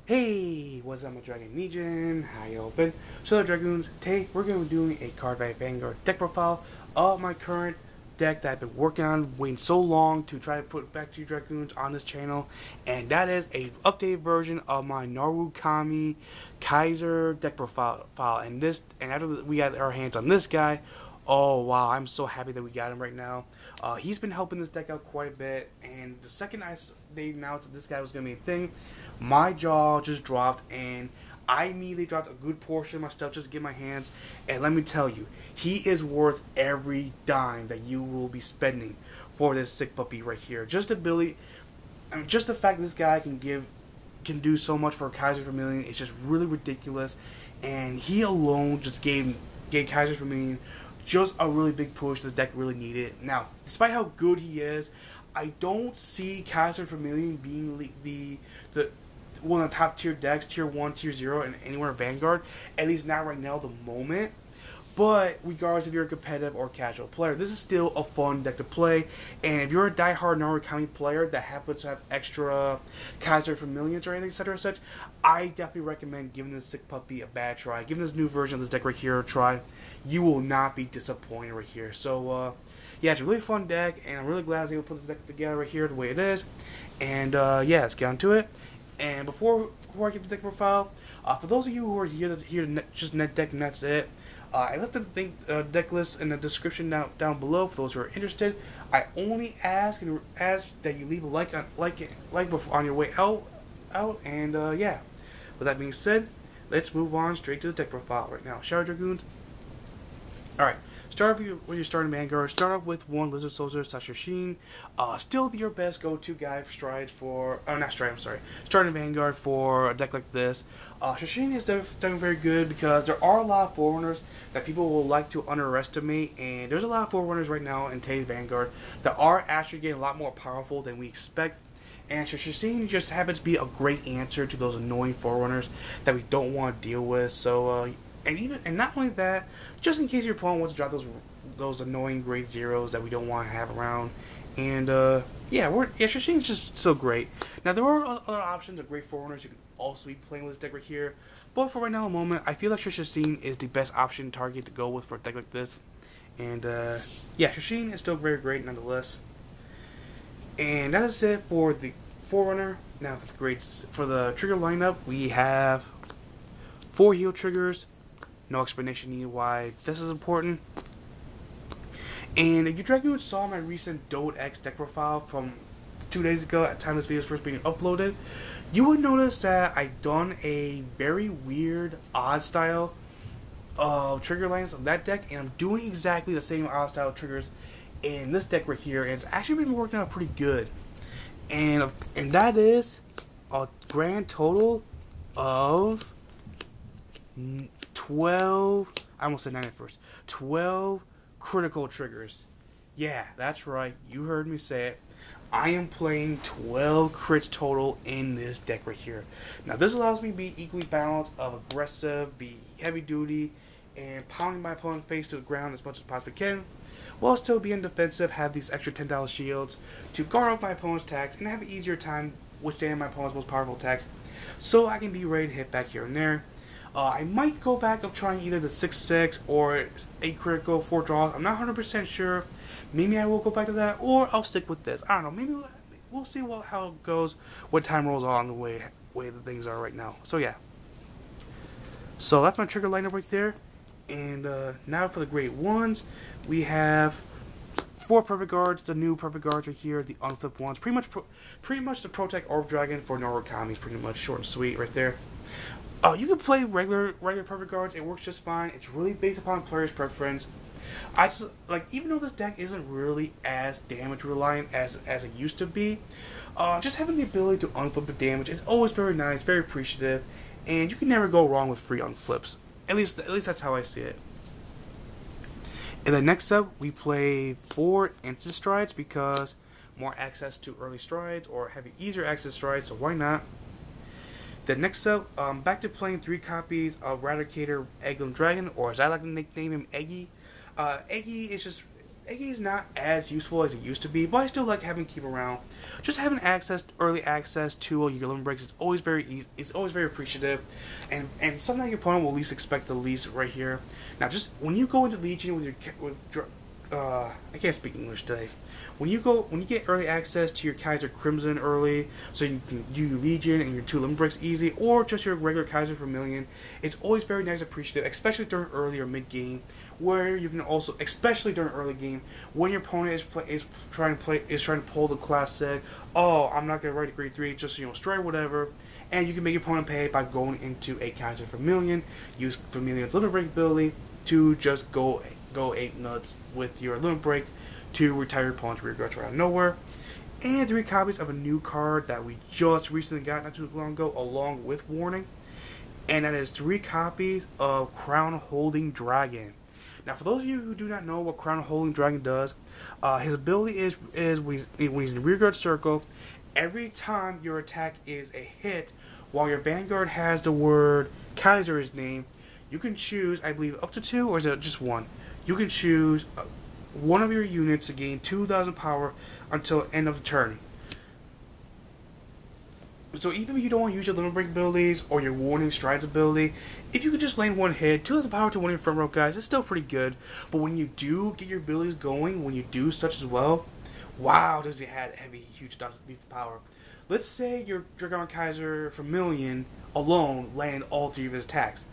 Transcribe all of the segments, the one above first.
Hey, what's up, my Dragon Legion? How y'all been? So, Dragoons, today we're going to be doing a CardFight Vanguard deck profile of my current deck that I've been working on, waiting so long to try to put back to you Dragoons on this channel, and that is a updated version of my Narukami Kaiser deck profile. And after we got our hands on this guy, oh wow, I'm so happy that we got him right now. He's been helping this deck out quite a bit, and the second they announced that this guy was going to be a thing, my jaw just dropped, and I immediately dropped a good portion of my stuff just to get my hands. And let me tell you, he is worth every dime that you will be spending for this sick puppy right here. Just the fact that this guy can do so much for Kaiser Vermillion is just really ridiculous, and he alone just gave Kaiser Vermillion just a really big push the deck really needed. Now, despite how good he is, I don't see Kaiser Vermillion being the one of the top tier decks, tier 1, tier 0, and anywhere in Vanguard, at least not right now, the moment. But regardless if you're a competitive or casual player, this is still a fun deck to play. And if you're a diehard Narukami player that happens to have extra Kaiser Vermillions or anything, etc., such, I definitely recommend giving this sick puppy a bad try. Giving this new version of this deck right here a try. You will not be disappointed right here. So, yeah, it's a really fun deck, and I'm really glad I was able to put this deck together right here the way it is. And, yeah, let's get on to it. And before I get the deck profile, for those of you who are here to just net deck and that's it, I left the deck list in the description down below for those who are interested. I only ask that you leave a like on your way out, and yeah. With that being said, let's move on straight to the deck profile right now. Shall we, Dragoons? All right. Start off when you're starting Vanguard. Start off with one Lizard Soldier / Saishin. Still your best go-to guy for strides for. Oh, not stride. I'm sorry. Starting Vanguard for a deck like this. Saishin is definitely very good because there are a lot of forerunners that people will like to underestimate, and there's a lot of forerunners right now in today's Vanguard that are actually getting a lot more powerful than we expect. And Saishin just happens to be a great answer to those annoying forerunners that we don't want to deal with. So. And not only that, just in case your opponent wants to drop those annoying grade zeros that we don't want to have around, and yeah, Saishin's just so great. Now there are other options of great forerunners you can also be playing with this deck right here, but for right now, a moment, I feel like Saishin is the best option target to go with for a deck like this, and yeah, Saishin is still very great nonetheless. And that is it for the forerunner. Now for the trigger lineup, we have 4 heal triggers. No explanation needed why this is important. And if you Dragoon saw my recent Dode X deck profile from 2 days ago at the time this video is first being uploaded, you would notice that I've done a very weird, odd style of trigger lines of that deck, and I'm doing exactly the same odd style triggers in this deck right here, and it's actually been working out pretty good. And that is a grand total of 12, I almost said 9 at first, 12 critical triggers. Yeah, that's right, you heard me say it. I am playing 12 crits total in this deck right here. Now this allows me to be equally balanced of aggressive, be heavy duty, and pounding my opponent's face to the ground as much as possibly can, while still being defensive, have these extra $10 shields to guard off my opponent's attacks and have an easier time withstanding my opponent's most powerful attacks, so I can be ready to hit back here and there. I might go back of trying either the 6/6 or 8 critical, 4 draws. I'm not 100% sure. Maybe I will go back to that, or I'll stick with this. I don't know. Maybe we'll see how it goes, what time rolls on the way the things are right now. So yeah. So that's my trigger lineup right there. And now for the great ones, we have 4 perfect guards. The new perfect guards right here, the unflipped ones. Pretty much the Protect Orb Dragon for Narukami. Pretty much short and sweet right there. You can play regular perfect guards. It works just fine. It's really based upon player's preference. I just even though this deck isn't really as damage reliant as it used to be, just having the ability to unflip the damage is always very nice, very appreciative, and you can never go wrong with free unflips. At least that's how I see it. And then next up, we play 4 instant strides because more access to early strides or having easier access strides. So why not? Then next up, back to playing 3 copies of Eradicator Egghelm Dragon, or as I like to nickname him, Eggy. Eggy is just Eggy is not as useful as it used to be, but I still like having keep around. Just having early access to your limit breaks is always very easy. It's always very appreciative, and something that your opponent will least expect the least right here. Now, just when you go into Legion I can't speak English today. When you get early access to your Kaiser Crimson early, so you can do your Legion and your 2 limit breaks easy, or just your regular Kaiser Vermillion, it's always very nice, appreciative, especially during early or mid game, where you can also, especially during early game, when your opponent is trying to pull the classic, oh, I'm not gonna write a grade 3, just strike whatever, and you can make your opponent pay by going into a Kaiser Vermillion, use Vermillion's limit break ability to just go 8 nuts with your limit break to retire your opponent's rear guards right out of nowhere. And 3 copies of a new card that we just recently got not too long ago, along with warning. And that is 3 copies of Crownholder Dragon. Now, for those of you who do not know what Crownholder Dragon does, his ability is when he's in the rear guard circle, every time your attack is a hit, while your Vanguard has the word Kaiser in his name, you can choose, I believe, up to 2, or is it just 1? You can choose one of your units to gain 2,000 power until the end of the turn. So even if you don't want to use your limit break abilities or your warning strides ability, if you could just land 1 hit, 2,000 power to one of your front row guys, it's still pretty good. But when you do get your abilities going, when you do such as well, wow, does it have heavy, huge amounts of power. Let's say your Dragon Kaiser Vermillion alone land all 3 of his attacks.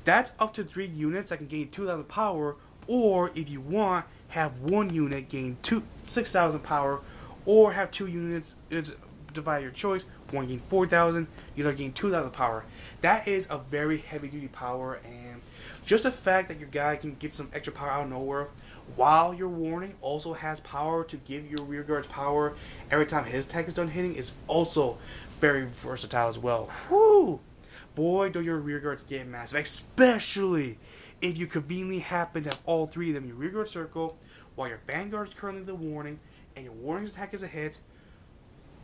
That's up to 3 units that can gain 2,000 power, or if you want, have 1 unit gain 6,000 power, or have 2 units, it's divide your choice, 1 gain 4,000, the other gain 2,000 power. That is a very heavy duty power, and just the fact that your guy can get some extra power out of nowhere, while your warning also has power to give your rear guards power every time his attack is done hitting, is also very versatile as well. Whew! Boy, do your rear guards get massive, especially if you conveniently happen to have all 3 of them in your rear guard circle, while your Vanguard is currently the warning, and your warning's attack is a hit.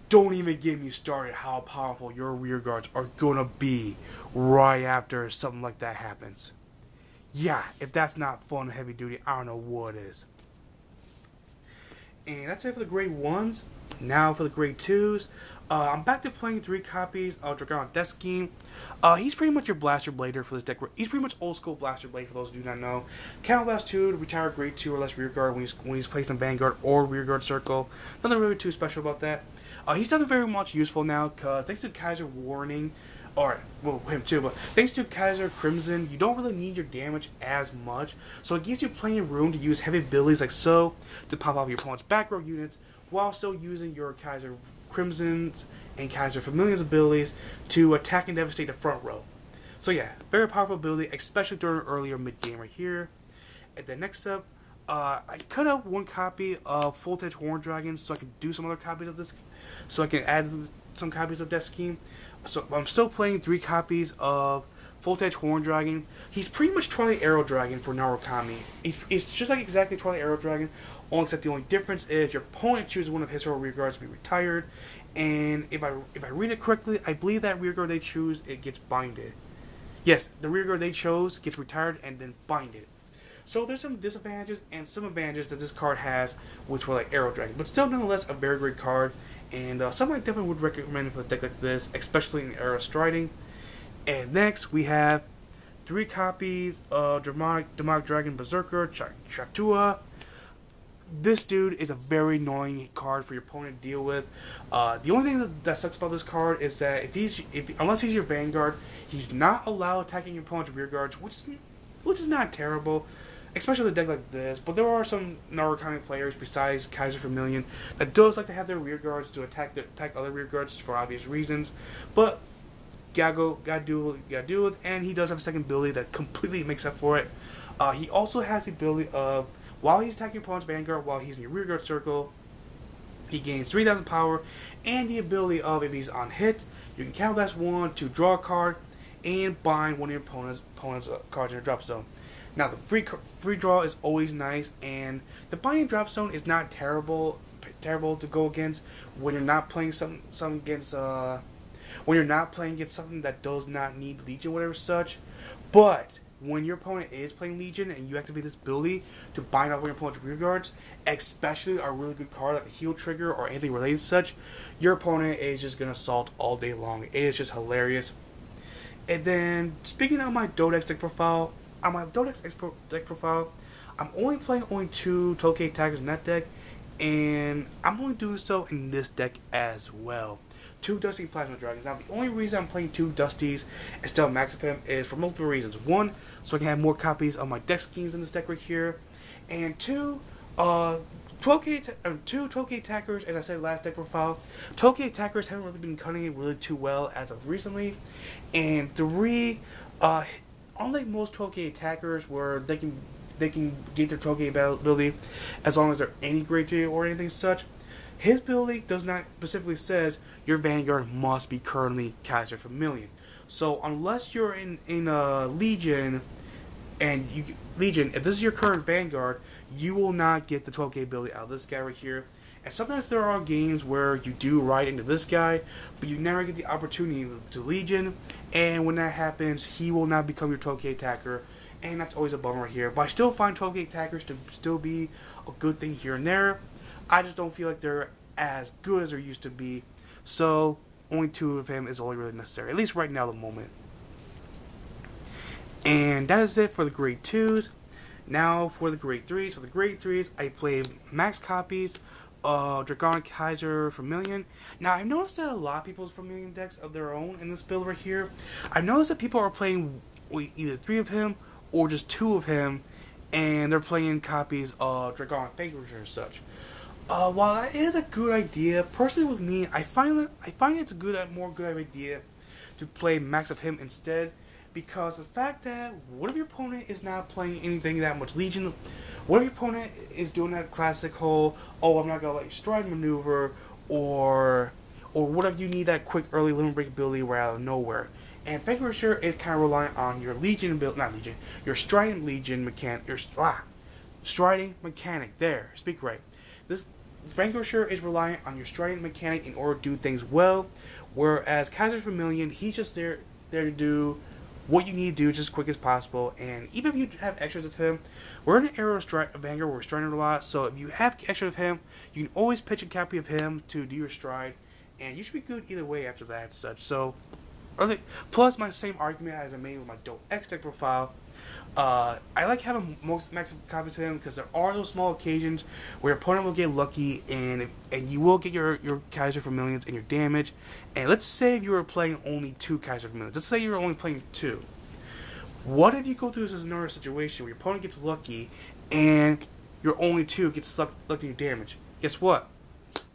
Don't even get me started how powerful your rear guards are gonna be right after something like that happens. Yeah, if that's not fun and heavy duty, I don't know what is. And that's it for the grade 1s. Now for the grade 2s. I'm back to playing 3 copies of Dragonic Deathscythe. He's pretty much your Blaster Blader for this deck. He's pretty much old school Blaster Blade for those who do not know. Counter Blast 2 to retire grade 2 or less rear guard when he's placed in Vanguard or rear guard circle. Nothing really too special about that. He's not very much useful now because thanks to Kaiser Warning, or well him too, but thanks to Kaiser Crimson, you don't really need your damage as much. So it gives you plenty of room to use heavy abilities like so to pop off your opponent's back row units while still using your Kaiser Crimson's and Kaiser Vermillion's abilities to attack and devastate the front row. So yeah, very powerful ability, especially during earlier mid game right here. And then next up, I cut out 1 copy of Full-Fledged Horn Dragon so I can do some other copies of this, so I can add some copies of Deathscythe. So I'm still playing 3 copies of Full-Fledged Horn Dragon. He's pretty much Twilight Arrow Dragon for Narukami. It's just like exactly Twilight Arrow Dragon, except the only difference is your opponent chooses one of his or her rear guards to be retired, and if I read it correctly, I believe that rear guard they choose, it gets binded. Yes, the rear guard they chose gets retired and then binded. So there's some disadvantages and some advantages that this card has with Twilight Arrow Dragon, but still nonetheless a very great card, and something I definitely would recommend for a deck like this, especially in the era of striding. And next we have 3 copies of Demonic Dragon Berserker Chatura. This dude is a very annoying card for your opponent to deal with. The only thing that sucks about this card is that unless he's your Vanguard, he's not allowed attacking your opponent's rear guards, which is not terrible, especially with a deck like this. But there are some Narukami players besides Kaiser Vermillion that does like to have their rear guards to attack other rear guards for obvious reasons. But gotta do what you gotta do with, and he does have a second ability that completely makes up for it. He also has the ability of, while he's attacking your opponent's Vanguard, while he's in your rear guard circle, he gains 3,000 power, and the ability of, if he's on hit, you can counter blast 1 to draw a card and bind one of your opponent's cards in your drop zone. Now the free draw is always nice, and the binding drop zone is not terrible to go against when you're not playing something against when you're not playing against something that does not need Legion or whatever such. But when your opponent is playing Legion and you activate this ability to bind off your opponent's rear guards, especially a really good card like a heal trigger or anything related to such, your opponent is just going to assault all day long. It is just hilarious. And then, speaking of my Dodex deck profile, on my Dodex deck profile, I'm only playing 2 Tokay attackers in that deck, and I'm only doing so in this deck as well. 2 Dusty Plasma Dragons. Now, the only reason I'm playing 2 Dusties instead of Max of him is for multiple reasons. 1, so I can have more copies of my deck schemes in this deck right here. And 2, 2 Tokay attackers, as I said last deck profile. Tokay attackers haven't really been cutting it really too well as of recently. And 3, unlike most Tokay attackers where they can get their Tokay ability as long as they're any grade 3 or anything such, his ability does not specifically says your Vanguard must be currently Kaiser Vermillion. So unless you're in Legion, and Legion, if this is your current Vanguard, you will not get the 12K ability out of this guy right here. And sometimes there are games where you do ride into this guy, but you never get the opportunity to Legion. And when that happens, he will not become your 12K attacker, and that's always a bummer here. But I still find 12K attackers to still be a good thing here and there. I just don't feel like they're as good as they used to be. So only 2 of him is only really necessary, at least right now, at the moment. And that is it for the grade 2s. Now for the grade 3s. For the grade 3s, I played max copies of Dragonic Kaiser Vermillion. Now I've noticed that a lot of people's Vermillion decks of their own in this build right here, I've noticed that people are playing either 3 of him or just 2 of him, and they're playing copies of Dragonic Vanguard and such. While that is a good idea, personally with me, I find it's a more good idea to play max of him instead, because the fact that what if your opponent is not playing anything that much Legion, what if your opponent is doing that classic whole, oh, I'm not gonna let you stride maneuver, or what if you need that quick early limit break ability right out of nowhere. And Vanguard is kind of reliant on your Legion build, not Legion, your Striding Legion mechanic, Striding mechanic. There, speak right. This Vanguard is reliant on your Striding mechanic in order to do things well, whereas Kaiser Vermillion, he's just there to do what you need to do just as quick as possible. And even if you have extras of him, we're in an era of Vanguard where we're striding a lot, so if you have extra of him, you can always pitch a copy of him to do your stride, and you should be good either way after that and such. So, plus my same argument as I made with my Dope X deck profile, I like having most max copies of him because there are those small occasions where your opponent will get lucky and you will get your Kaiser Vermillions and your damage. And let's say if you were playing only 2 Kaiser Vermillions. Let's say you were only playing 2. What if you go through this another situation where your opponent gets lucky and your only 2 gets lucky in your damage? Guess what?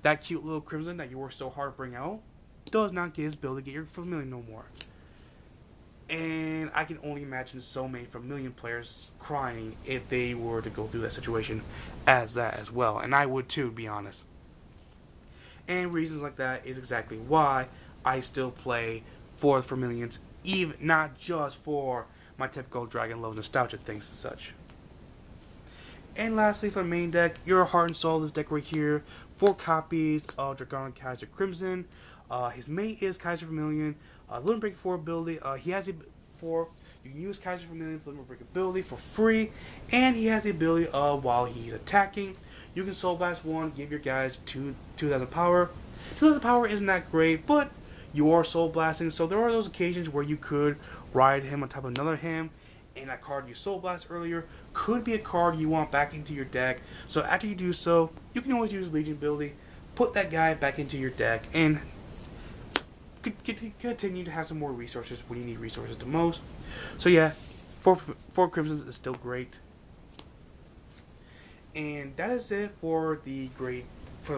That cute little Crimson that you worked so hard to bring out does not get his ability to get your Vermillion no more. And I can only imagine so many Vermillion players crying if they were to go through that situation as that as well. And I would too, to be honest. And reasons like that is exactly why I still play for the Vermillions, even not just for my typical Dragon Love nostalgia things and such. And lastly, for the main deck, your heart and soul, this deck right here, 4 copies of Dragonic Kaiser Crimson. His mate is Kaiser Vermillion. Limit Break 4 ability. He has the you can use Kaiser Vermillion's Limit Break ability for free, and he has the ability of while he's attacking, you can Soul Blast 1, give your guys 2,000 power. 2,000 power isn't that great, but you are Soul Blasting, so there are those occasions where you could ride him on top of another him, and that card you Soul Blast earlier could be a card you want back into your deck. So after you do so, you can always use Legion ability, put that guy back into your deck, and continue to have some more resources when you need resources the most. So yeah, 4 Crimsons is still great. And that is it for the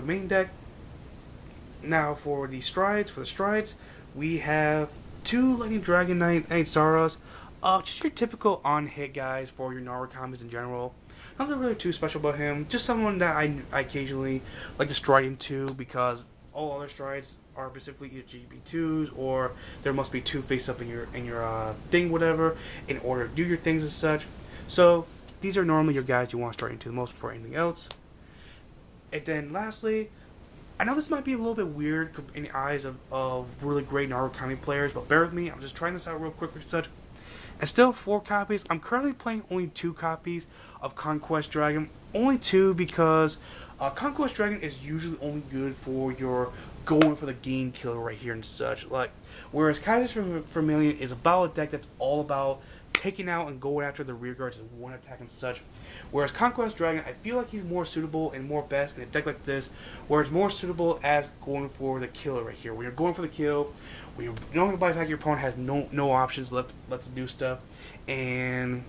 main deck. Now for the strides, we have 2 Lightning Dragon Knight Zorras. Just your typical on-hit guys for your Narukamis in general. Nothing really too special about him. Just someone that I occasionally like to stride into because all other strides are specifically either GB2s or there must be 2 face up in your thing, whatever, in order to do your things and such. So these are normally your guys you want to stride into the most before anything else. And then lastly, I know this might be a little bit weird in the eyes of really great Narukami players, but bear with me. I'm just trying this out real quick and such. And still 4 copies. I'm currently playing only 2 copies of Conquest Dragon. Only 2 because Conquest Dragon is usually only good for your going for the game killer right here and such. Like, whereas Kaiser Vermillion is about a deck that's all about taking out and going after the rear guards and one attack and such. Whereas Conquest Dragon, I feel like he's more suitable and more best in a deck like this, where it's more suitable as going for the killer right here. When you're going for the kill, when you don't buy attack, your opponent has no options left to do stuff, and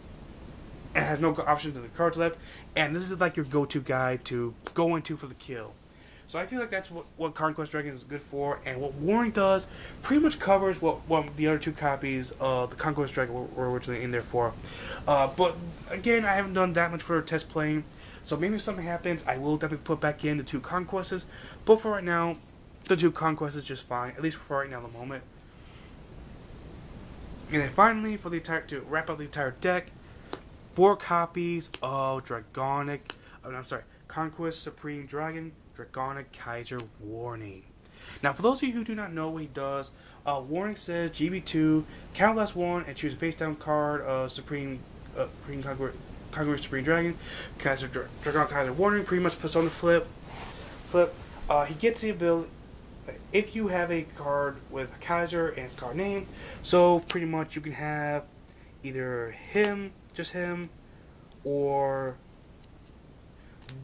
it has no options in the cards left, and this is like your go-to guy to go into for the kill. So I feel like that's what Conquest Dragon is good for, and what Warning does pretty much covers what the other 2 copies of the Conquest Dragon were originally in there for. But again, I haven't done that much for test playing, so maybe if something happens, I will definitely put back in the 2 Conquests. But for right now, the 2 Conquests is just fine, at least for right now, the moment. And then finally, for the to wrap up the entire deck, 4 copies of Conquest Supreme Dragon. Dragonic Kaiser Warning. Now, for those of you who do not know what he does, Warning says GB2, count last 1 and choose a face down card of Supreme Conquest Supreme Dragon. Dragonic Kaiser Warning pretty much puts on the flip. He gets the ability if you have a card with Kaiser and its card name. So pretty much you can have either him, just him, or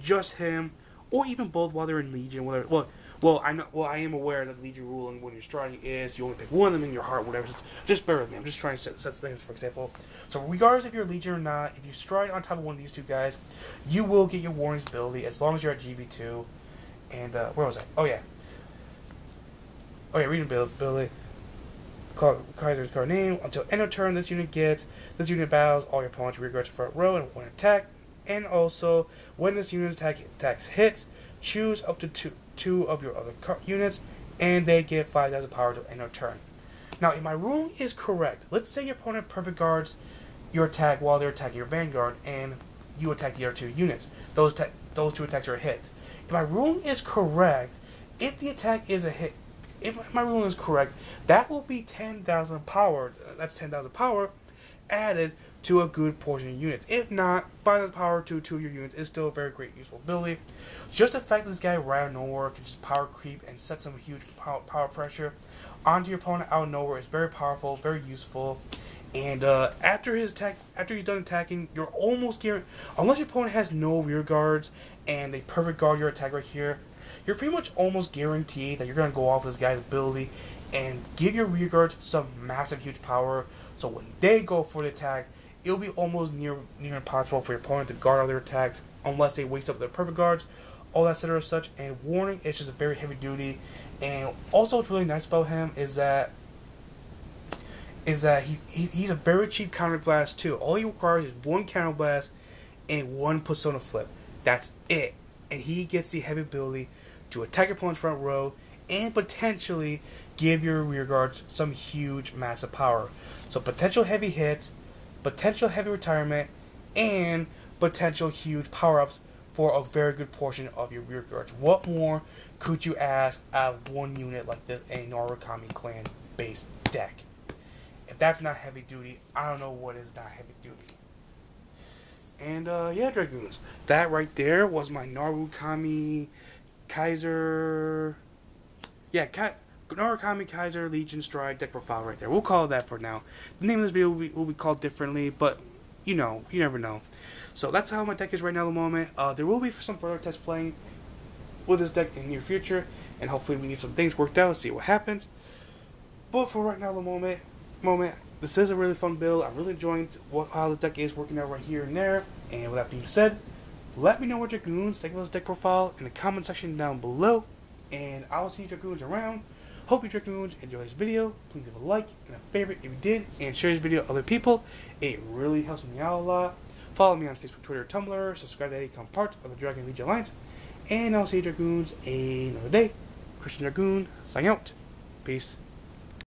just him, or even both while they're in Legion. I am aware that the Legion rule and when you're starting is you only pick one of them in your heart, whatever. Just bear with me. I'm just trying to set things, for example. So regardless if you're Legion or not, if you stride on top of one of these 2 guys, you will get your Warning's ability as long as you're at GB2. And, where was I? Oh, yeah. Reading ability. Kaiser's card name. Until end of turn, this unit battles all your opponent's rear guards front row and 1 attack. And also, when this unit attacks hits, choose up to two of your other units, and they get 5,000 power to end of turn. Now, if my ruling is correct, let's say your opponent perfect guards your attack while they're attacking your Vanguard, and you attack the other 2 units. Those 2 attacks are a hit. If my ruling is correct, if the attack is a hit, if my ruling is correct, that will be 10,000 power. That's 10,000 power added to a good portion of units. If not, 5,000 power to 2 of your units is still a very great useful ability. Just the fact that this guy right out of nowhere can just power creep and set some huge power pressure onto your opponent out of nowhere is very powerful, very useful. And after he's done attacking, you're almost guaranteed, unless your opponent has no rear guards and they perfect guard your attack right here, you're pretty much almost guaranteed that you're going to go off this guy's ability and give your rear guards some massive huge power. So when they go for the attack, it'll be almost near impossible for your opponent to guard all their attacks unless they waste up their perfect guards, all that etc. such. And Warning, it's just a very heavy duty. And also what's really nice about him is that he's a very cheap counterblast too. All he requires is 1 counterblast and 1 persona flip. That's it. And he gets the heavy ability to attack your opponent's front row and potentially give your rear guards some huge massive power. So potential heavy hits, potential heavy retirement, and potential huge power-ups for a very good portion of your rear guards. What more could you ask out of one unit like this in a Narukami clan based deck? If that's not heavy duty, I don't know what is not heavy duty. And yeah, Dragoons, that right there was my Narukami Kaiser, Narukami Kaiser Legion Stride deck profile right there. We'll call it that for now. The name of this video will be called differently, but you know, you never know. So that's how my deck is right now at the moment. There will be some further test playing with this deck in the near future, and hopefully we get some things worked out and see what happens. But for right now, the moment, this is a really fun build. I'm really enjoying how the deck is working out right here and there. And with that being said, let me know what Dragoons think of this deck profile in the comment section down below. And I will see you Dragoons around. Hope you Dragoons enjoyed this video. Please leave a like and a favorite if you did, and share this video with other people. It really helps me out a lot. Follow me on Facebook, Twitter, Tumblr. Subscribe to become part of the Dragon Legion Alliance. And I'll see you Dragoons another day. Christian Dragoon, signing out. Peace.